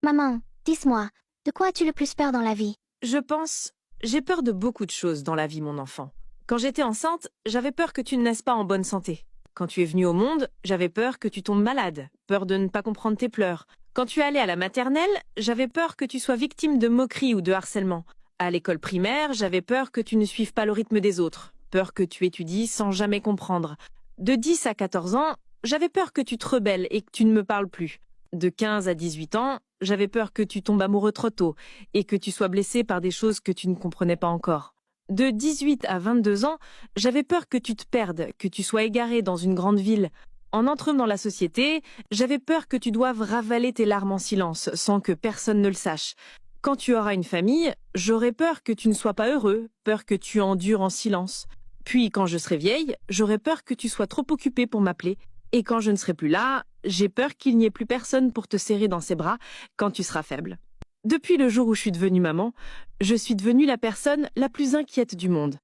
Maman, dis-moi, de quoi as-tu le plus peur dans la vie? Je pense, j'ai peur de beaucoup de choses dans la vie, mon enfant. Quand j'étais enceinte, j'avais peur que tu ne naisses pas en bonne santé. Quand tu es venu au monde, j'avais peur que tu tombes malade, peur de ne pas comprendre tes pleurs. Quand tu es allé à la maternelle, j'avais peur que tu sois victime de moqueries ou de harcèlement. À l'école primaire, j'avais peur que tu ne suives pas le rythme des autres, peur que tu étudies sans jamais comprendre. De 10 à 14 ans, j'avais peur que tu te rebelles et que tu ne me parles plus. De 15 à 18 ans, j'avais peur que tu tombes amoureux trop tôt et que tu sois blessé par des choses que tu ne comprenais pas encore. De 18 à 22 ans, j'avais peur que tu te perdes, que tu sois égaré dans une grande ville. En entrant dans la société, j'avais peur que tu doives ravaler tes larmes en silence, sans que personne ne le sache. Quand tu auras une famille, j'aurai peur que tu ne sois pas heureux, peur que tu endures en silence. Puis, quand je serai vieille, j'aurai peur que tu sois trop occupé pour m'appeler. Et quand je ne serai plus là, j'ai peur qu'il n'y ait plus personne pour te serrer dans ses bras quand tu seras faible. Depuis le jour où je suis devenue maman, je suis devenue la personne la plus inquiète du monde.